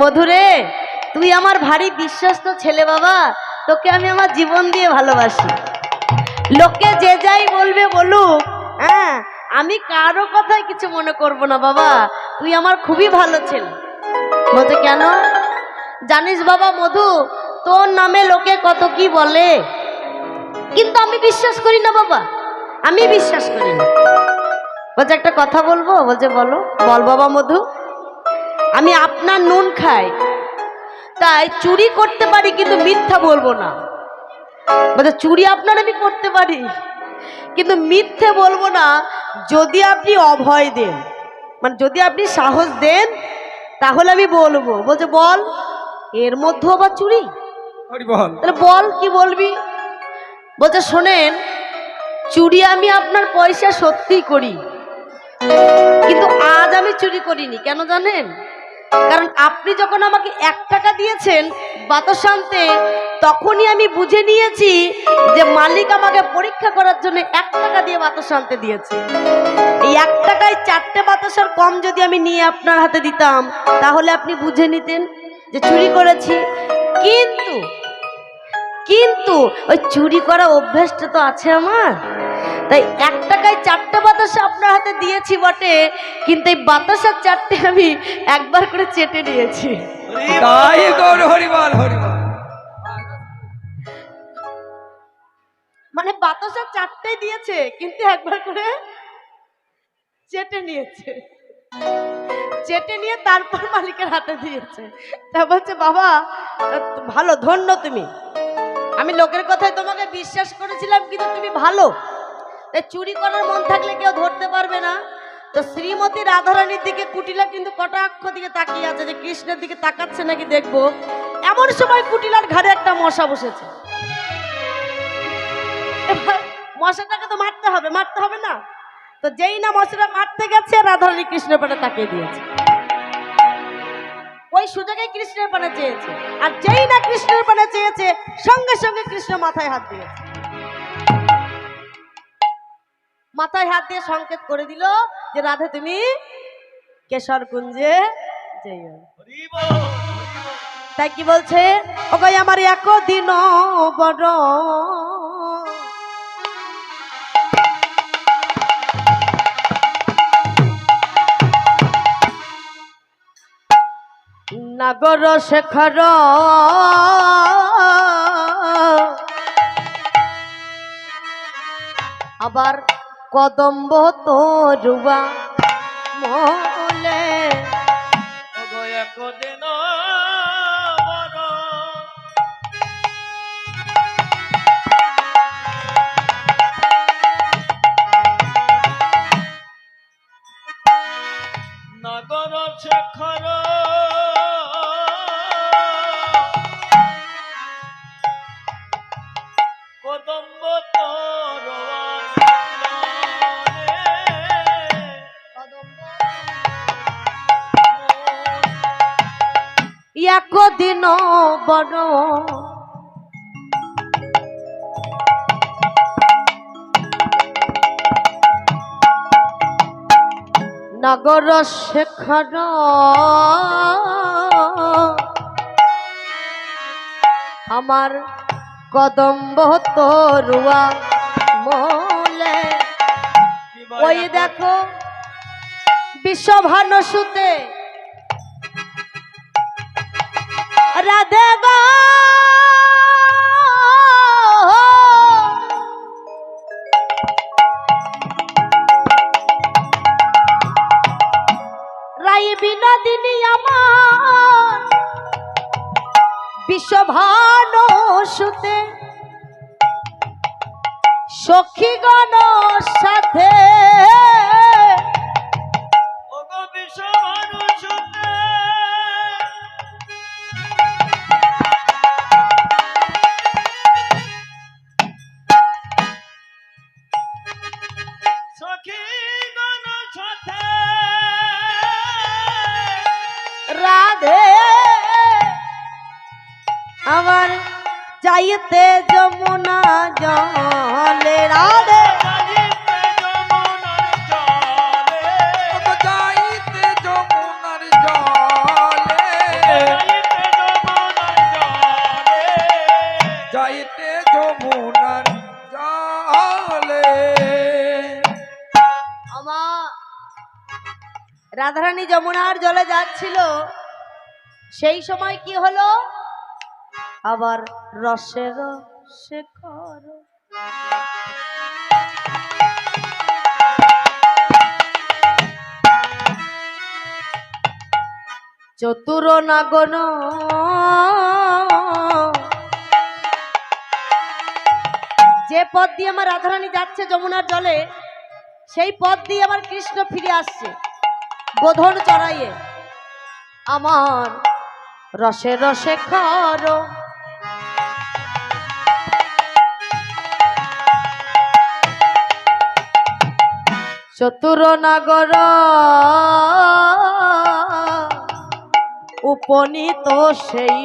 মধুরে, তুই আমার ভারী বিশ্বস্ত ছেলে বাবা, তোকে আমি আমার জীবন দিয়ে ভালোবাসি। লোকে যে যাই বলবে বলুক, হ্যাঁ, আমি কারো কথায় কিছু মনে করব না বাবা, তুই আমার খুবই ভালো ছেলে। বলছে কেন? জানিস বাবা মধু, তোর নামে লোকে কত কি বলে, কিন্তু আমি বিশ্বাস করি না বাবা, আমি বিশ্বাস করি না। বলছে একটা কথা বলবো? বলছে বলো। বল বাবা মধু। আমি আপনার নুন খাই, তাই চুরি করতে পারি কিন্তু মিথ্যা বলবো না। বলছে চুরি আপনার আমি করতে পারি কিন্তু মিথ্যে বলবো না, যদি আপনি অভয় দেন, মানে যদি আপনি সাহস দেন তাহলে আমি বলবো। বলছে বল। এর মধ্যে আবার চুরি? তাহলে বল কি বলবি? বলছে শোনেন, চুরি আমি আপনার পয়সা সত্যিই করি, কিন্তু আজ আমি চুরি করিনি। কেন জানেন? কারণ আপনি যখন আমাকে 1 টাকা দিয়েছেন বাতাস আনতে, তখনই আমি বুঝে নিয়েছি যে মালিক আমাকে পরীক্ষা করার জন্য 1 টাকা দিয়ে বাতাস আনতে দিয়েছে। এই 1 টাকায় 4টে বাতাসার কম যদি আমি নিয়ে আপনার হাতে দিতাম, তাহলে আপনি বুঝে নিতেন যে চুরি করেছি। কিন্তু ওই চুরি করা অভ্যাসটা তো আছে আমার, তাই 1 টাকায় 4টে বাতাসা আপনার হাতে দিয়েছি বটে, কিন্তু এই বাতাসার 4টে আমি একবার করে চেটে নিয়েছি। মানে বাতাসা 4টেই দিয়েছে, কিন্তু একবার করে চেটে নিয়েছে, চেটে নিয়ে তারপর মালিকের হাতে দিয়েছে। তা বলছে বাবা ভালো, ধন্য তুমি, আমি লোকের কথায় তোমাকে বিশ্বাস করেছিলাম, কিন্তু তুমি ভালো। চুরি করার মন থাকলে কেউ ধরতে পারবে না। তো শ্রীমতী রাধারানীর দিকে কুটিলা কিন্তু কটাক্ষ দিকে তাকিয়ে আছে যে কৃষ্ণের দিকে তাকাচ্ছে নাকি দেখবো। এমন সময় কুটিলার ঘাড়ে একটা মশা বসেছে। মশাটাকে তো মারতে হবে না? তো যেই না মশাটা মারতে গেছে, রাধারানী কৃষ্ণের পানে তাকিয়ে দিয়েছে। ওই সুযোগে কৃষ্ণের পানে চেয়েছে, আর যেই না কৃষ্ণের পানে চেয়েছে, সঙ্গে সঙ্গে কৃষ্ণ মাথায় হাত দিয়েছে। মাথায় হাত দিয়ে সংকেত করে দিল যে রাধে তুমি কেশর কুঞ্জে যাইও। তাই কি বলছে? ওই আমার একদিন বড় নাগর শেখর আবার কদম্ব তরুয়া মলে নাগর শেখর কদম্ব একদিন বড় নাগর শেখর আমার কদম্ব তরুয়া মলে। ওই দেখো বিশ্বভানু সুতে রাধে গো রাই বিনোদিনী আমার বিশ্বভানু সুতে সখীগণ সাথে রাধে আমার যাইতে যমুনা জলে, রাধে যাইতে যমুনার জলে রাধারানী যমুনার জলে যাচ্ছিল, সেই সময় কি হলো, আবার রসের শেখর চতুর নাগন যে পথ দিয়ে আমার রাধারানী যাচ্ছে যমুনার জলে, সেই পথ দিয়ে আমার কৃষ্ণ ফিরে আসছে গোধন চড়াইয়ে। আমার রসে রসে খর চতুর নাগর উপনীত সেই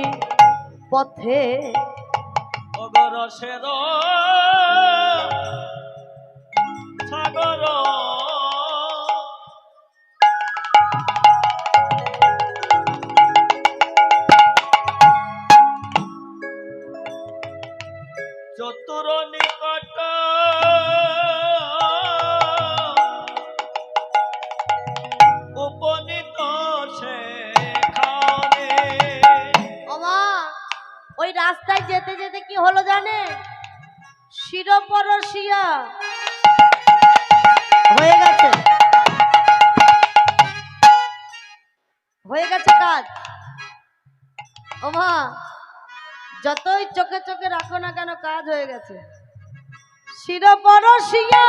পথে অগরসের সাগর চতুর নিকট উপনীত সেখানে। ওমা, ওই রাস্তায় যেতে যেতে কি হলো জানে, শিরপরশিয়া হয়ে গেছে, হয়ে গেছে কাজ। ওমা, যতই চোখে চোখে রাখো না কেন, কাজ হয়ে গেছে। শিরপরশিয়া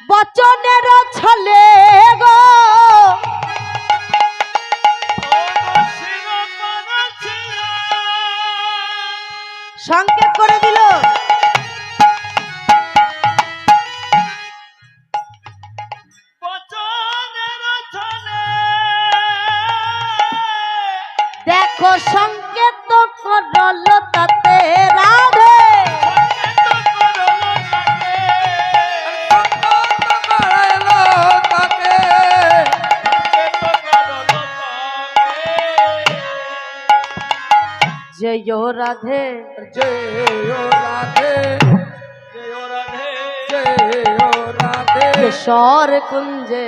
বচনের ছলে গো সংকেত করে দিল, দেখো সংকেত করল তাতে রাধে, জয় রাধে জয় রাধে কিশোর কুঞ্জে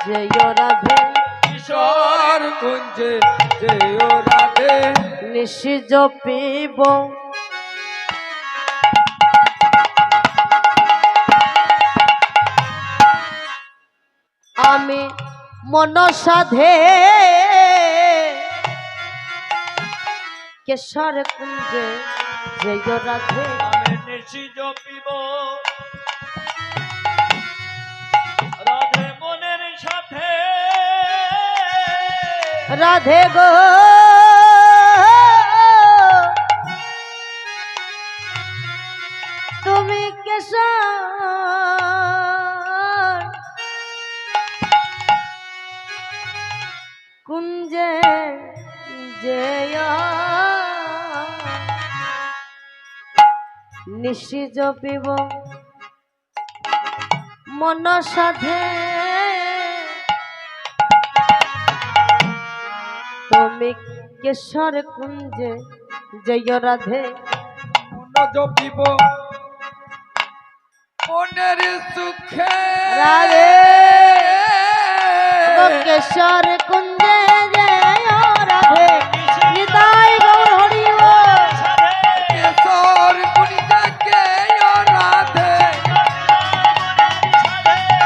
জয় রাধে, কিশোর কুঞ্জে জয় রাধে নিশিজ পিব আমি মন সাধে, কেশর কুঞ্জে জয় রাধে, আমি নিশিজ পিব রাধে মনের সাথে। রাধে গো তুমি কেশর কুঞ্জে জয় নিশিজ পিব মন সাধে, তুমি কেশর কুঞ্জে জয় রাধে, মন জপিব মনের সুখে রাধে কেশর কুঞ্জে জয় রাধে, নিতাই গৌর হরি বল। কেশর কুঞ্জে জয় রাধে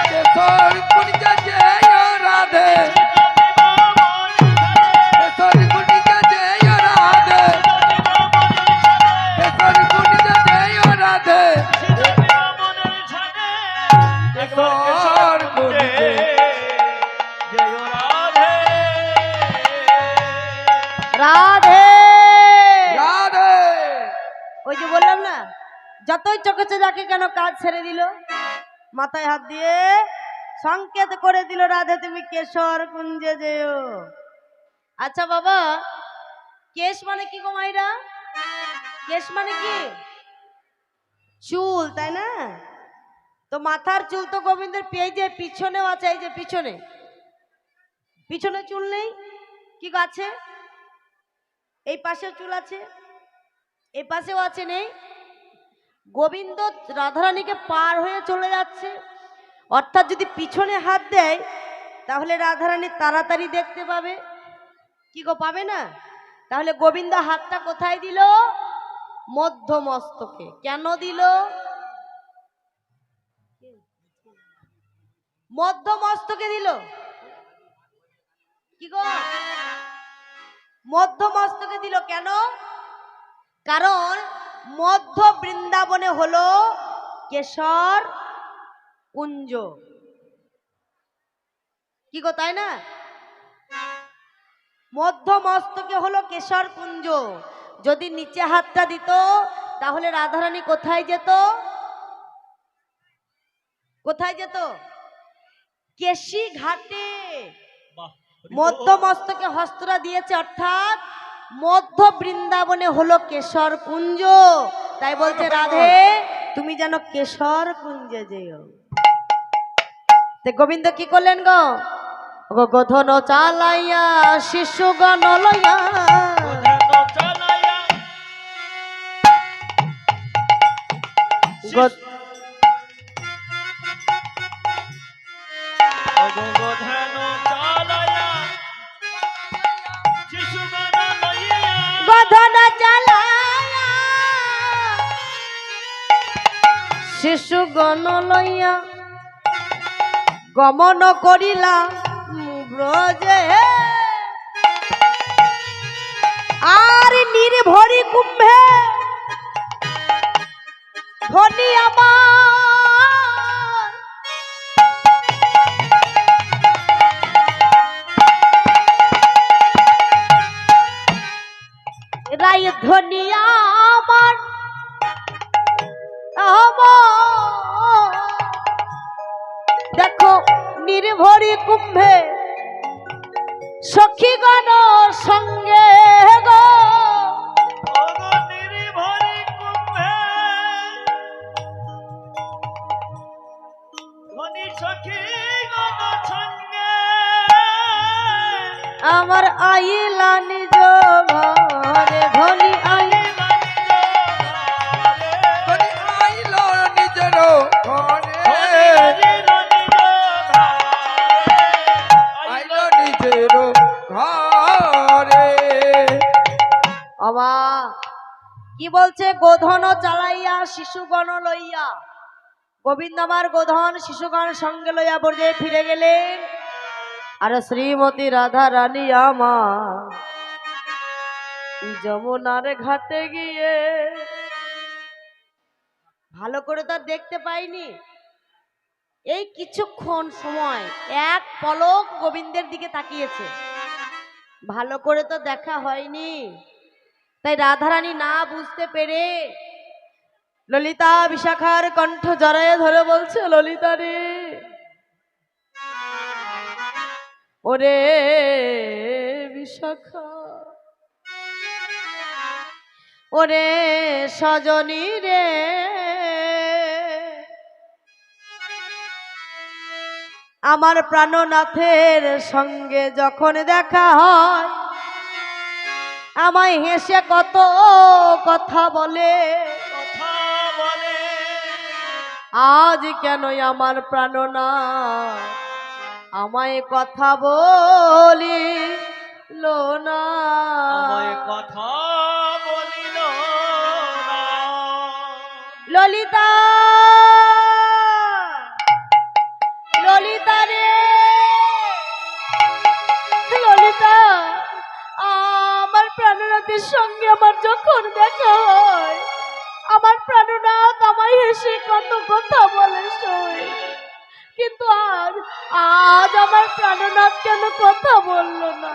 কেশর কুঞ্জে জয় রাধে কেশর কুঞ্জে জয় রাধে কেশর কুঞ্জে জয় রাধে কেশর কুঞ্জে রাধে রাধে ওই যে বললাম না, যতই চোখে যাকে কেন কাজ ছেড়ে দিল, মাথায় হাত দিয়ে সংকেত করে দিল রাধে তুমি কেশর কুঞ্জে যেও। আচ্ছা বাবা, কেশ মানে কি গো মাইরা? কেশ মানে কি? চুল, তাই না? তো মাথার চুল তো গোবিন্দের পেয়ে পিছনেও আছে, এই যে পিছনে, পিছনে চুল নেই কি গো আছে? এই পাশে চুল আছে, এ পাশেও আছে নেই? গোবিন্দ রাধারানীকে পার হয়ে চলে যাচ্ছে, অর্থাৎ যদি পিছনে হাত দেয় তাহলে রাধারানী তাড়াতাড়ি দেখতে পাবে। কি গো, পাবে না? তাহলে গোবিন্দ হাতটা কোথায় দিল? মধ্য মস্তকে। কেন দিল? মধ্য মস্তকে দিল। কি গো, মধ্য মস্তকে দিল কেন? কারণ মধ্য বৃন্দাবনে হলো কেশর কুঞ্জ। কি গো, তাই না? মধ্য মস্তকে হলো কেশর কুঞ্জ। যদি নিচে হাতটা দিত তাহলে রাধারানী কোথায় যেত? কোথায় যেত? কেশি ঘাটে। বাহ, মধ্য মস্তকে হস্তটা দিয়েছে, অর্থাৎ মধ্য বৃন্দাবনে হলো কেশর কুঞ্জ। তাই বলছে রাধে তুমি যেন কেশর কুঞ্জে যেও। গোবিন্দ কি করলেন গো? গোধন চালাইয়া শিশুগণ লইয়া, গোধন চালাইয়া গো- গোধন চালাইয়া শিশুগণ লইয়া গোধন চালাইয়া শিশুগণ লইয়া গমন করিলা ব্রজে, আর নির্ভরি কুম্ভে ধনী আমার রায় ধনী আমার দেখো নির্ভরি কুম্ভে সখীগণ সঙ্গে গো, ওগো নির্ভরি কুম্ভে ধনী সখীগণ সঙ্গে আমার আইলা নিজ ঘরে ধনী আইলা ধনী আইলো নিজের ঘরে, আইলো নিজের ঘরে। বাবা কি বলছে? গোধন চালাইয়া শিশুগণ লইয়া। গোবিন্দ আমার গোধন শিশুগণ সঙ্গে লইয়া বর্জে ফিরে গেলেন। আর শ্রীমতী রাধা রানী আমার যমুনার ঘাটে গিয়ে ভালো করে তো আর দেখতে পাইনি, এই কিছুক্ষণ সময় এক পলক গোবিন্দের দিকে তাকিয়েছে, ভালো করে তো দেখা হয়নি। তাই রাধারানী না বুঝতে পেরে ললিতা বিশাখার কণ্ঠ জড়ায়ে ধরে বলছে, ললিতা রে, ওরে বিশাখা, ওরে সজনী রে, আমার প্রাণনাথের সঙ্গে যখন দেখা হয় আমায় হেসে কত কথা বলে, কথা বলে আজ কেন আমার প্রাণনাথ আমায় কথা বলিল না? আমায় কথা বলিল না। ললিতা, ললিতা রে, ললিতা, আমার প্রাণনাথের সঙ্গে আমার যখন দেখা হয় আমার প্রাণনাথ আমায় হেসে কত কথা বলে সই, কিন্তু আজ আজ আমার প্রাণনাথ কেন কথা বলল না?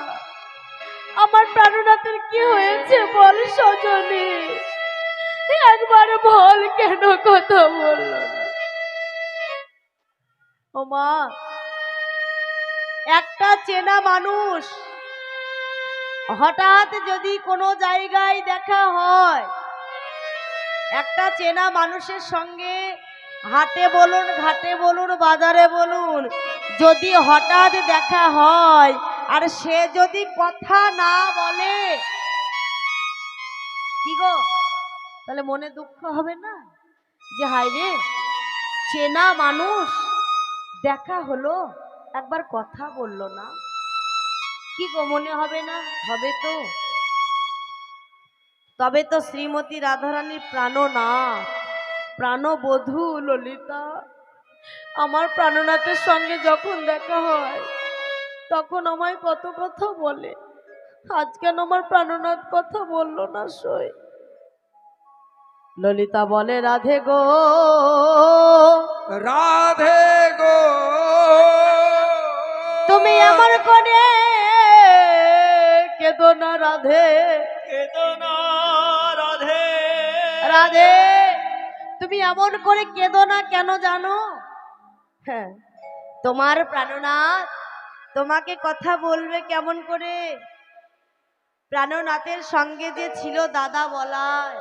আমার প্রাণনাথের কি হয়েছে বল সজনী, একবার বল কেন কথা বলল না? ও মা, একটা চেনা মানুষ হঠাৎ যদি কোনো জায়গায় দেখা হয়, একটা চেনা মানুষের সঙ্গে হাটে বলুন, ঘাটে বলুন, বাজারে বলুন, যদি হঠাৎ দেখা হয় আর সে যদি কথা না বলে, কি গো, তাহলে মনে দুঃখ হবে না যে হায় রে চেনা মানুষ দেখা হলো একবার কথা বললো না, কি গো মনে হবে না? হবে তো। তবে তো শ্রীমতী রাধারানীর প্রাণনাথ প্রাণবধূ ললিতা আমার প্রাণনাথের সঙ্গে যখন দেখা হয় তখন আমায় কত কথা বলে, আজ কেন আমার প্রাণনাথ কথা বললো না? সই ললিতা বলে রাধে গো, রাধে গো, তুমি আমার করে কেঁদো না রাধে, কেদনা রাধে রাধে তুমি এমন করে কেঁদো না কেন জানো? হ্যাঁ, তোমার প্রাণনাথ তোমাকে কথা বলবে কেমন করে? প্রাণনাথের সঙ্গে যে ছিল দাদা বলায়,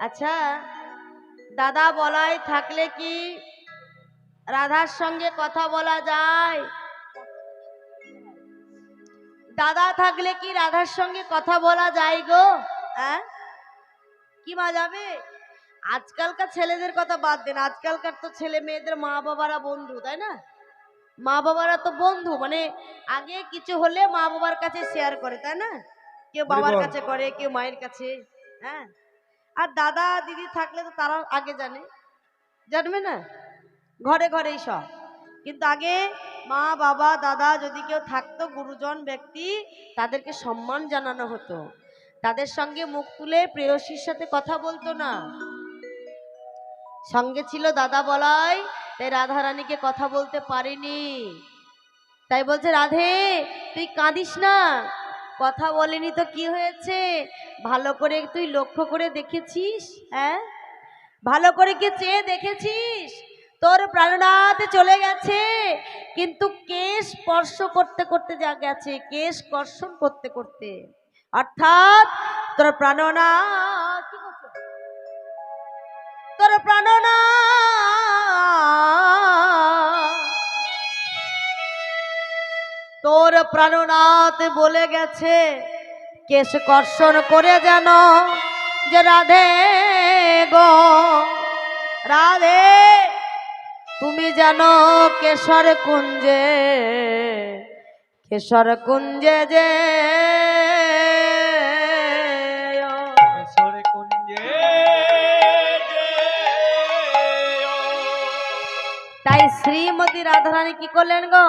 আচ্ছা দাদা বলায় থাকলে কি রাধার সঙ্গে কথা বলা যায়? দাদা থাকলে কি রাধার সঙ্গে কথা বলা যায় গো? কি মা যাবে? আজকালকার ছেলেদের কথা বাদ দেন, আজকালকার তো ছেলে মেয়েদের মা বাবারা বন্ধু, তাই না? মা বাবারা তো বন্ধু, মানে আগে কিছু হলে মা বাবার কাছে শেয়ার করে, তাই না? কেউ বাবার কাছে করে, কেউ মায়ের কাছে। হ্যাঁ, আর দাদা দিদি থাকলে তো তারা আগে জানবে না, ঘরে ঘরেই সব। কিন্তু আগে মা বাবা দাদা যদি কেউ থাকতো গুরুজন ব্যক্তি, তাদেরকে সম্মান জানানো হতো, তাদের সঙ্গে মুখ তুলে প্রেয়সীর সাথে কথা বলতো না। সঙ্গে ছিল দাদা বলাই, তাই রাধারানীকে কথা বলতে পারেনি। তাই বলছে রাধে তুই কাঁদিস না, কথা বলেনি তো কি হয়েছে? ভালো করে তুই লক্ষ্য করে দেখেছিস? হ্যাঁ, ভালো করে কি চেয়ে দেখেছিস? তোর প্রাণনাথ চলে গেছে, কিন্তু কেশ স্পর্শ করতে করতে যা গেছে, কেশ কর্ষণ করতে করতে, অর্থাৎ তোর প্রাণনাথ কি করছে? তোর প্রাণনাথ বলে গেছে কেশ কর্ষণ করে যেন যে রাধে গো, রাধে তুমি জানো কেশর কুঞ্জে, কেশর কুঞ্জে যে কেশর কুঞ্জে তাই শ্রীমতী রাধারানী কি করলেন গো?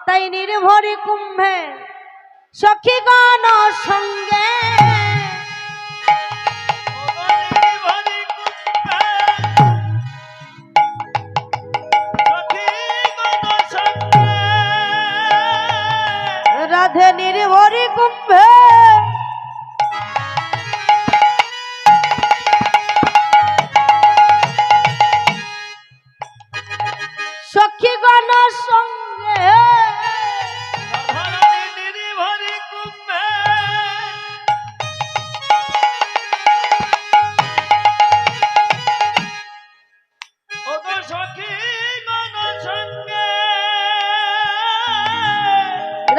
তাই নির্ভরি কুম্ভে সখীগণ সঙ্গে রাধে নির্ভরি কুম্ভে সখীগণ সঙ্গে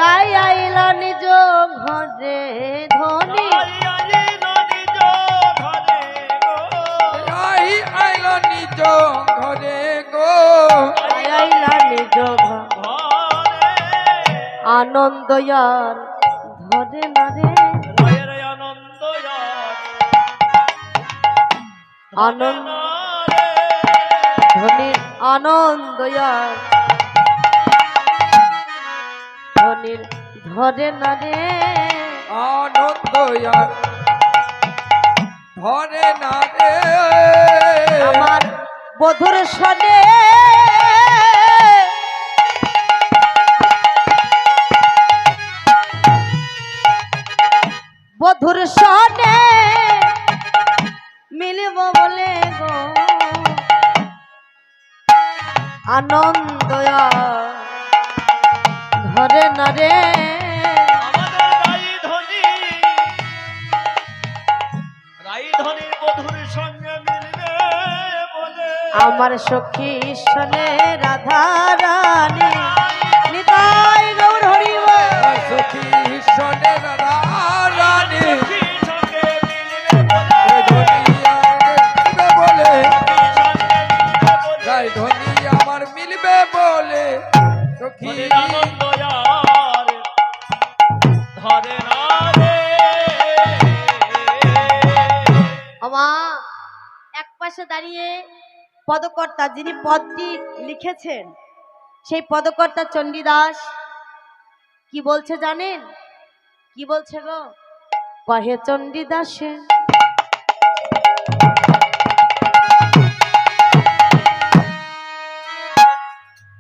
রাই আইলা নিজ ঘরে ধনী, রাই আইল নিজ ঘরে গো, রাই আইলা নিজ ঘরে আনন্দ আর ধরে না রে, আনন্দ ধনির আনন্দ আর ধনির ধরে না রে, আনন্দ আর ধরে না রে, আমার বধুর সনে বধুর সনে মিলব বলে গো, আনন্দ ধরে না রে, আমার সখী সনে রাধা রানী নিতাই গৌর হরিব, সখী শোনে রাধা রানী মনের আনন্দ আর ধরে না রে। আমা এক পাশে দাঁড়িয়ে পদকর্তা যিনি পদটি লিখেছেন সেই পদকর্তা চণ্ডীদাস কি বলছে জানেন? কি বলছে গো? কহে চণ্ডীদাসে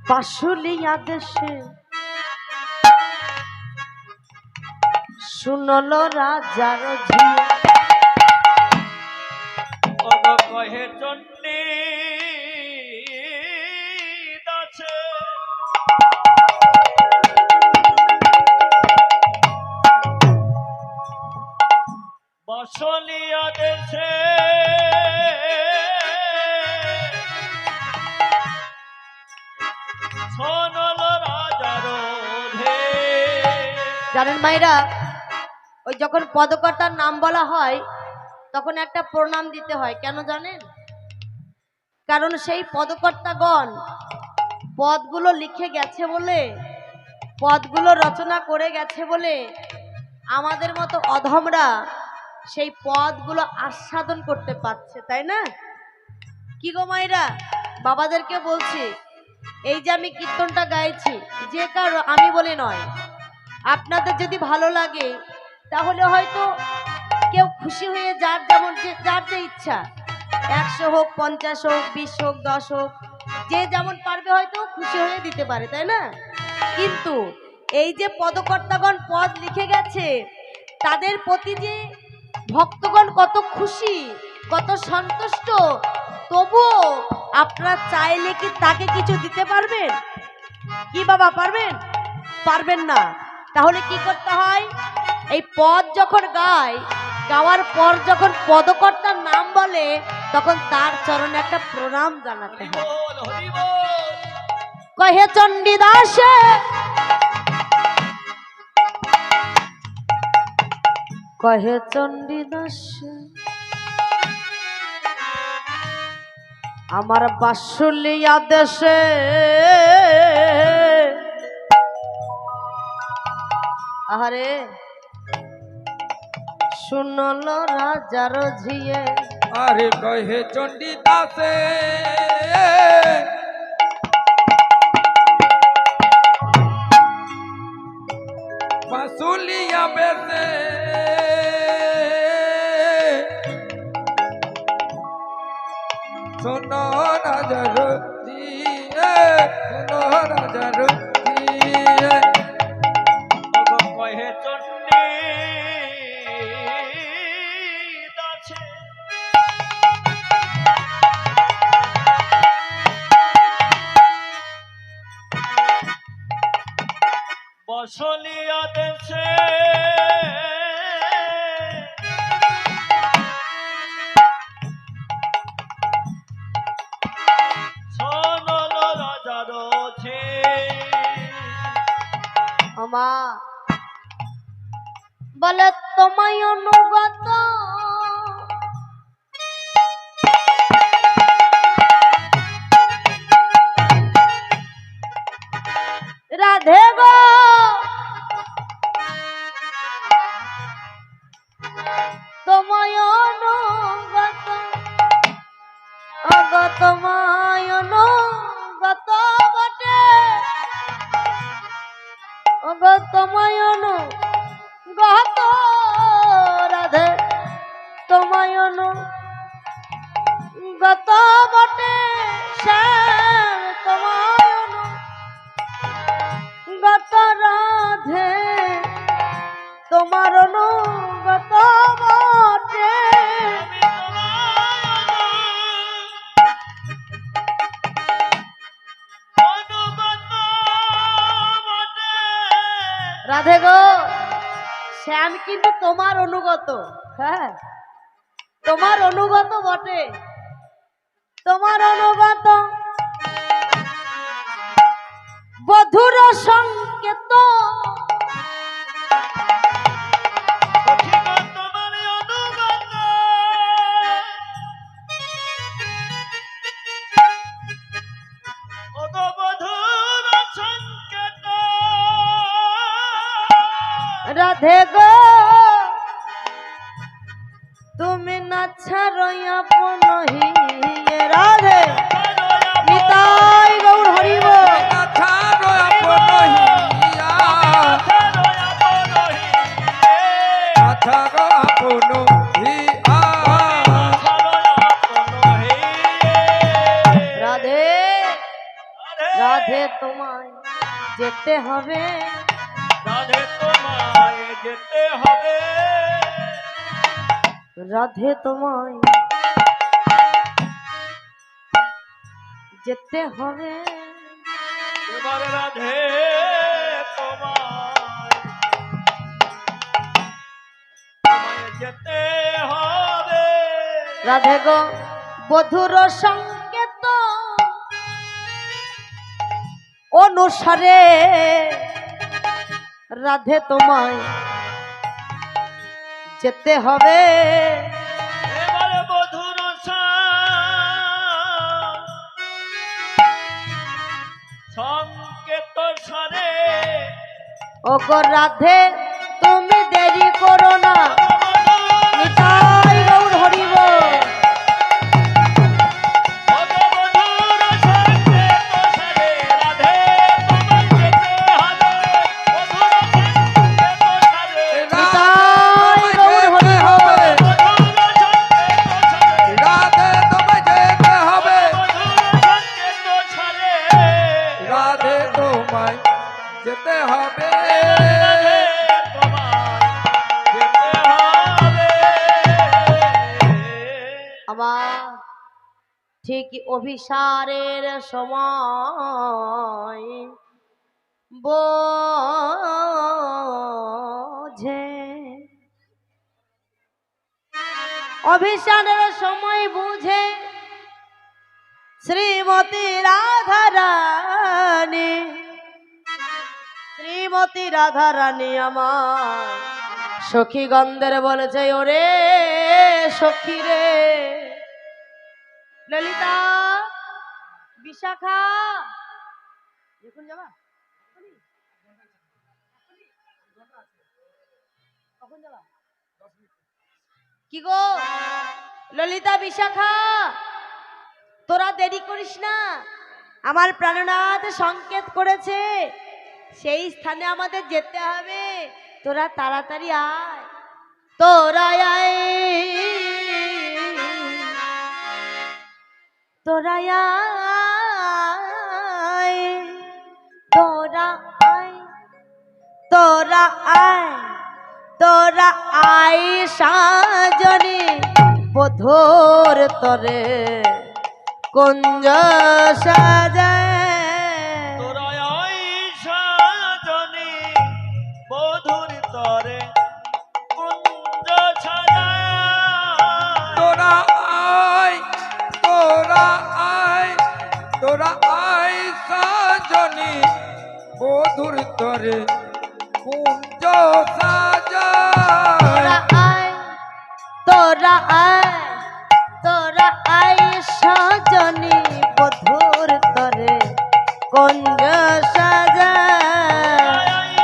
পাশুলিয়া দেশে শুনল রাজার ঝিয়ে। ওগো কহে চণ্ডী দাসে বসলিয়া দেশে শোনল রাজার ধে। জানেন মায়েরা, ওই যখন পদকর্তার নাম বলা হয় তখন একটা প্রণাম দিতে হয়। কেন জানেন? কারণ সেই পদকর্তাগণ পদগুলো লিখে গেছে বলে, পদগুলো রচনা করে গেছে বলে আমাদের মতো অধমরা সেই পদগুলো আস্বাদন করতে পারছে, তাই না? কি গো মায়েরা, বাবাদেরকে বলছি, এই যে আমি কীর্তনটা গাইছি, যে কারো আমি বলে নয়, আপনাদের যদি ভালো লাগে তাহলে হয়তো কেউ খুশি হয়ে যার যেমন যার যে ইচ্ছা, 100 হোক, 50 হোক, 20 হোক, 10 হোক, যে যেমন পারবে হয়তো খুশি হয়ে দিতে পারে, তাই না? কিন্তু এই যে পদকর্তাগণ পদ লিখে গেছে, তাদের প্রতি যে ভক্তগণ কত খুশি, কত সন্তুষ্ট, তবুও আপনারা চাইলে কি তাকে কিছু দিতে পারবেন? কি বাবা, পারবেন? পারবেন না। তাহলে কি করতে হয়? এই পদ যখন গায়, গাওয়ার পর যখন পদকর্তার নাম বলে, তখন তার চরণে একটা প্রণাম জানাতে হয়। হরিবোল হরিবোল। কহে চণ্ডীদাসে কহে চণ্ডীদাসে আমার বাসুলিয়া দেশে আহারে শুনল রাজার ঝিয়ে। আরে কহে চণ্ডীদাসে বাঁশুলিয়া বেশে শোনো রাজার জিয়ে, শোনো রাজার জিয়ে। ওগো কহে চণ্ডী দাসে বসলিয়া দেশে শোনল রাজার ঝে। আমা বলে তোমায় অনুগত রাধে গো, তোমায় অনুগত, অগ তোমায় অনুগত বটে, অগ তোমায় অনুগত রাধে, তোমায় অনুগত বটে, শ্যাম তোমায় অনুগত রাধে, তোমার অনুগত বটে। রাধে গো, শ্যাম কিন্তু তোমার অনুগত, হ্যাঁ তোমার অনুগত বটে, তোমার অনুগত বধুর সংকেত, ওগো বধুর সংকেত রাধে গো তুমি না ছাড়ো আপন হিয়ে রাধে নিতাই গৌর হরিব ছাড়ো আপন হিয়া ছাড়ো আপন হিয়া রাধে রাধে তোমায় যেতে হবে রাধে তোমায় যেতে হবে রাধে তোমায় যেতে হবে এবার রাধে তোমায় যেতে হবে রাধে গো বধুর সংকেত অনুসারে রাধে তোমায় যেতে হবে এবার বধুর সংকেত স্বরে ও গো রাধে তুমি দেরি করো না নিতাই গৌর হরিব নিতাই গৌর হরিব রাধে তোমায় যেতে হবে রাধে তোমায় যেতে হবে আবার ঠিক অভিসারের সময় বোঝে অভিসারের সময় বুঝে শ্রীমতী রাধারানী শ্রীমতী রাধারানী আমার সখী গন্ধের বলেছে ওরে সখী রে ললিতা বিশাখা দেখুন যাবা কখন যাবা কি গো ললিতা বিশাখা তোরা দেরি করিস না আমার প্রাণনাথ সংকেত করেছে সেই স্থানে আমাদের যেতে হবে তোরা তাড়াতাড়ি আয় তোরা আয় তোরা আয় তোরা আয় তোরা আয় তোরা আয় সাজনি বধুর তরে কুঞ্জ সাজায় তোরা আইসা জনি বধুর তরে কুঞ্জ ছায়া তোরা আয় তোরা আয় তোরা আয় সাজনি বধুর তরে কুঞ্জ সাজায় তোরা আয় তোরা আয় সাজনি বধুর তরে কুঞ্জ সাজায়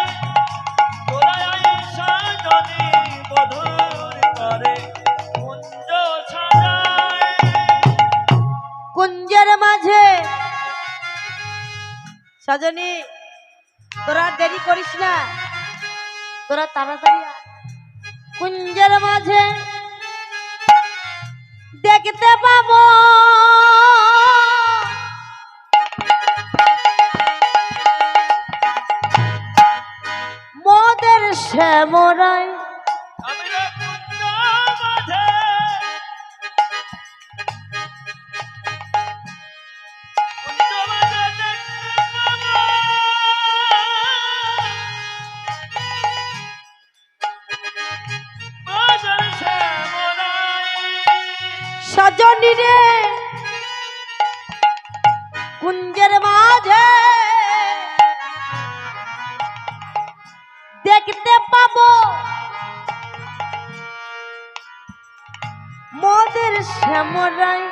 তোরা আইসা জনি বধুর তরে কুঞ্জ ছায়া কুঞ্জের মাঝে সাজনি তোরা আর দেরি করিস না তোরা তাড়াতাড়ি আয়। কুঞ্জের মাঝে দেখতে পাবো মোদের শ্যামরায় আমি রে কুঞ্জ মাঝে কুঞ্জ মাঝে দেখতে পাবো বাজার শ্যামরাই সজনী রে কুঞ্জের মাঝে দেখতে পাবো মোদের শ্যামরাই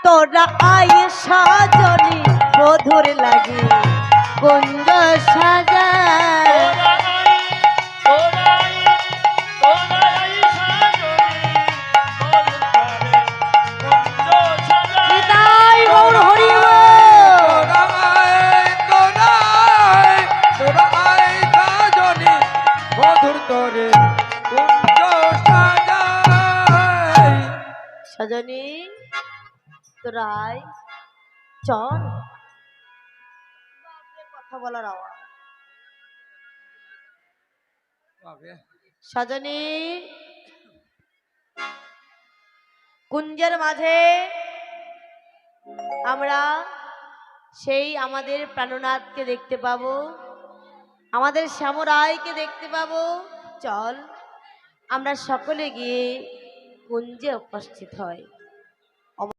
তোরা আয় সাজনি বধুর লাগি কুঞ্জ সাজায় সজনী তোরাই চল। বাপরে, কথা বলার আওয়াজ। সজনী কুঞ্জের মাঝে আমরা সেই আমাদের প্রাণনাথকে দেখতে পাবো, আমাদের শ্যামরায়কে দেখতে পাবো। চল আমরা সকলে গিয়ে কুঞ্জে উপস্থিত হয়।